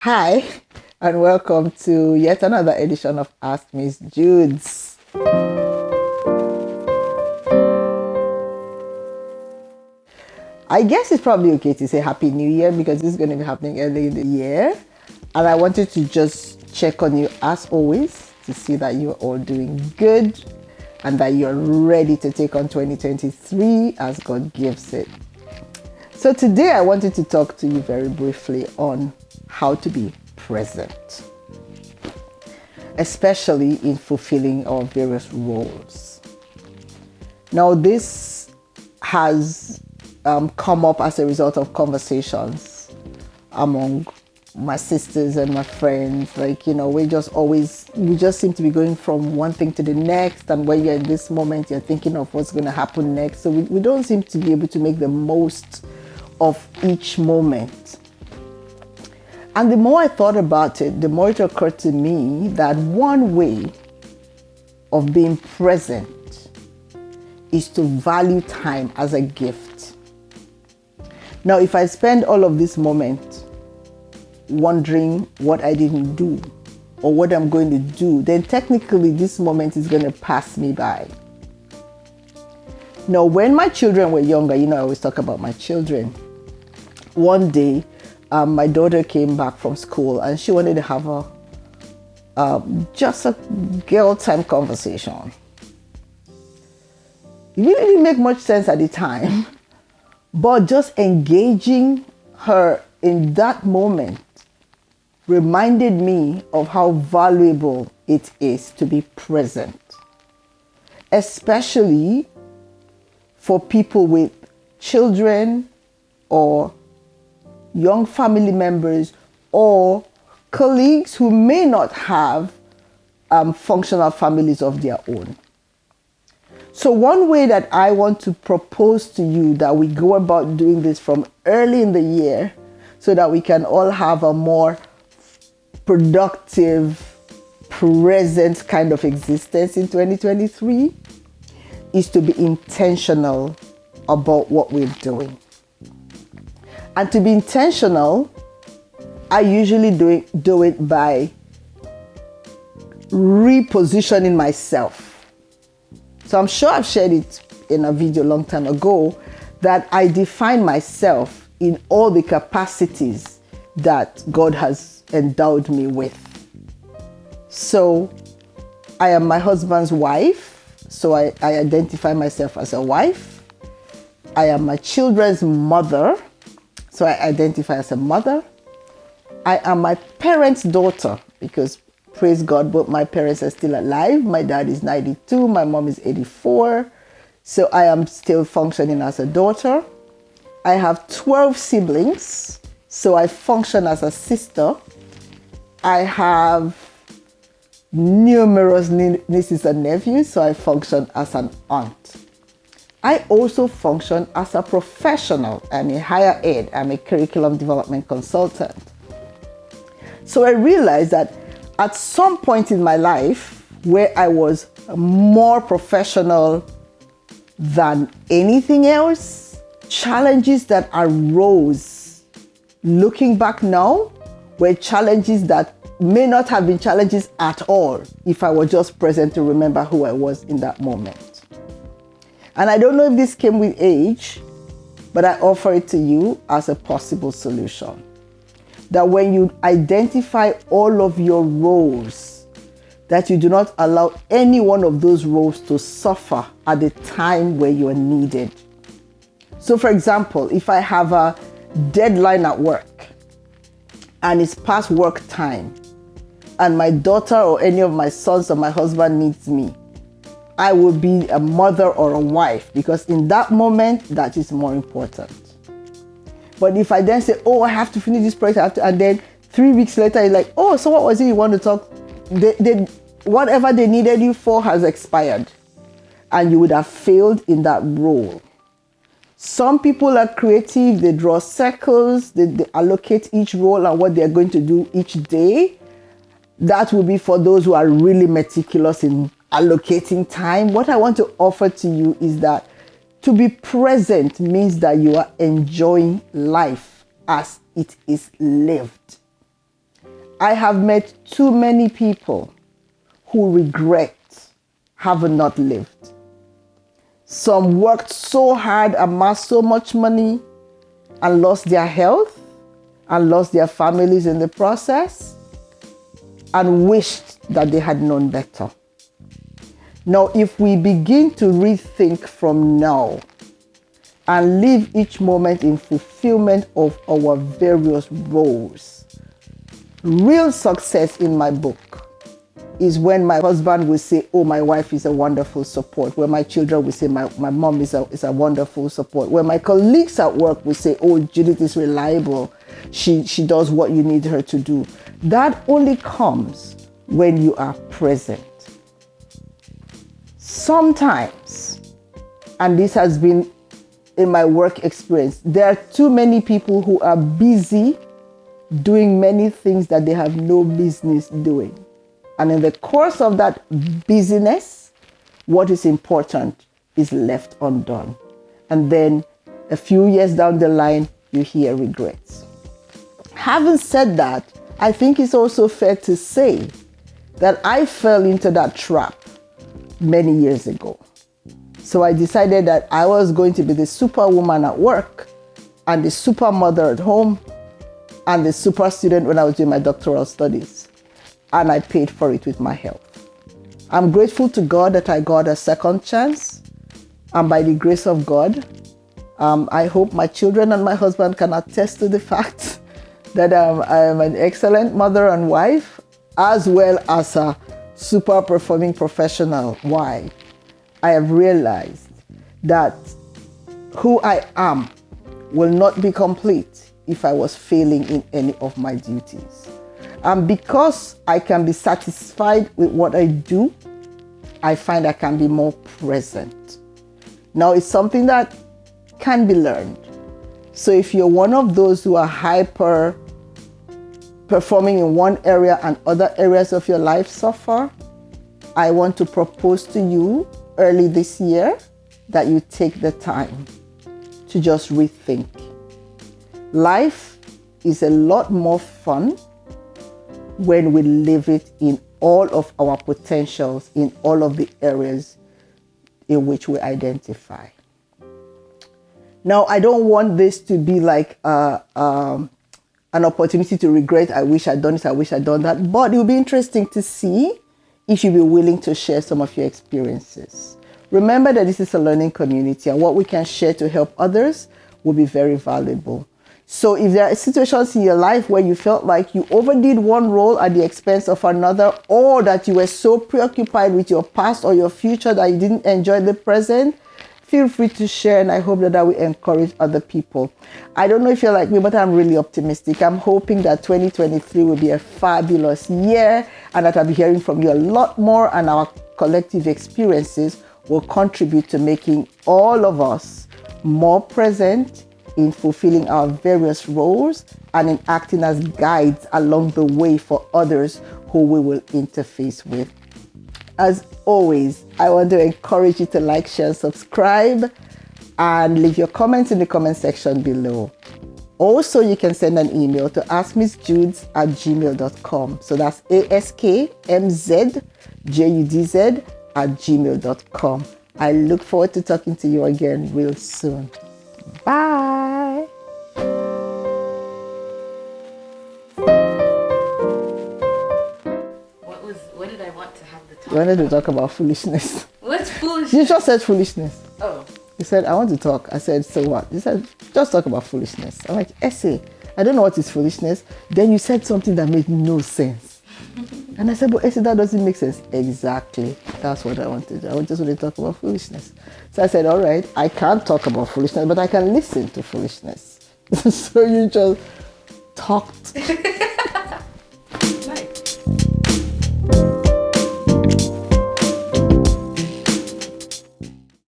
Hi, and welcome to yet another edition of Ask Miss Judes. I guess it's probably okay to say Happy New Year because this is going to be happening early in the year. And I wanted to just check on you as always to see that you're all doing good and that you're ready to take on 2023 as God gives it. So today I wanted to talk to you very briefly on how to be present, especially in fulfilling our various roles. Now, this has come up as a result of conversations among my sisters and my friends. We just seem to be going from one thing to the next. And when you're in this moment, you're thinking of what's going to happen next. So we don't seem to be able to make the most of each moment. And the more I thought about it, the more it occurred to me that one way of being present is to value time as a gift. Now, if I spend all of this moment wondering what I didn't do or what I'm going to do, then technically this moment is going to pass me by. Now, when my children were younger, I always talk about my children. One day, my daughter came back from school and she wanted to have just a girl time conversation. It really didn't make much sense at the time, but just engaging her in that moment reminded me of how valuable it is to be present, especially for people with children or young family members or colleagues who may not have functional families of their own. So one way that I want to propose to you that we go about doing this from early in the year so that we can all have a more productive, present kind of existence in 2023 is to be intentional about what we're doing. And to be intentional, I usually do it by repositioning myself. So I'm sure I've shared it in a video a long time ago that I define myself in all the capacities that God has endowed me with. So I am my husband's wife, so I identify myself as a wife. I am my children's mother, so I identify as a mother. I am my parents' daughter because, praise God, both my parents are still alive. My dad is 92, my mom is 84. So I am still functioning as a daughter. I have 12 siblings, so I function as a sister. I have numerous nieces and nephews, so I function as an aunt. I also function as a professional. I'm a higher ed. I'm a curriculum development consultant. So I realized that at some point in my life where I was more professional than anything else, challenges that arose looking back now were challenges that may not have been challenges at all if I were just present to remember who I was in that moment. And I don't know if this came with age, but I offer it to you as a possible solution. That when you identify all of your roles, that you do not allow any one of those roles to suffer at the time where you are needed. So for example, if I have a deadline at work and it's past work time and my daughter or any of my sons or my husband needs me, I will be a mother or a wife because in that moment, that is more important. But if I then say, I have to finish this project, and then 3 weeks later, you're like, so what was it you want to talk? Whatever they needed you for has expired. And you would have failed in that role. Some people are creative. They draw circles. They allocate each role and what they're going to do each day. That will be for those who are really meticulous in allocating time. What I want to offer to you is that to be present means that you are enjoying life as it is lived. I have met too many people who regret having not lived. Some worked so hard, amassed so much money, and lost their health, and lost their families in the process, and wished that they had known better. Now, if we begin to rethink from now and live each moment in fulfillment of our various roles, real success in my book is when my husband will say, oh, my wife is a wonderful support. When my children will say, my mom is a wonderful support. When my colleagues at work will say, oh, Judith is reliable. She does what you need her to do. That only comes when you are present. Sometimes, and this has been in my work experience, there are too many people who are busy doing many things that they have no business doing. And in the course of that busyness, what is important is left undone. And then a few years down the line, you hear regrets. Having said that, I think it's also fair to say that I fell into that trap many years ago. So I decided that I was going to be the superwoman at work and the super mother at home and the super student when I was doing my doctoral studies. And I paid for it with my health. I'm grateful to God that I got a second chance. And by the grace of God, I hope my children and my husband can attest to the fact that I am an excellent mother and wife, as well as a super performing professional. Why? I have realized that who I am will not be complete if I was failing in any of my duties. And because I can be satisfied with what I do, I find I can be more present. Now, it's something that can be learned. So if you're one of those who are hyper performing in one area and other areas of your life suffer, I want to propose to you early this year that you take the time to just rethink. Life is a lot more fun when we live it in all of our potentials, in all of the areas in which we identify. Now, I don't want this to be like an opportunity to regret, I wish I'd done this, I wish I'd done that, but it will be interesting to see if you'll be willing to share some of your experiences. Remember that this is a learning community, and what we can share to help others will be very valuable. So if there are situations in your life where you felt like you overdid one role at the expense of another, or that you were so preoccupied with your past or your future that you didn't enjoy the present, feel free to share, and I hope that will encourage other people. I don't know if you're like me, but I'm really optimistic. I'm hoping that 2023 will be a fabulous year, and that I'll be hearing from you a lot more, and our collective experiences will contribute to making all of us more present in fulfilling our various roles and in acting as guides along the way for others who we will interface with. As always, I want to encourage you to like, share, subscribe, and leave your comments in the comment section below. Also, you can send an email to askmsjudes@gmail.com. So that's askmzjudz@gmail.com. I look forward to talking to you again real soon. Bye. What did I want to have the talk? You wanted to talk about foolishness. What's foolishness? You just said foolishness. Oh. You said, I want to talk. I said, so what? You said, just talk about foolishness. I'm like, Essay, I don't know what is foolishness. Then you said something that made no sense. And I said, but Essay, that doesn't make sense. Exactly. That's what I wanted. I just wanted to talk about foolishness. So I said, all right, I can't talk about foolishness, but I can listen to foolishness. So you just talked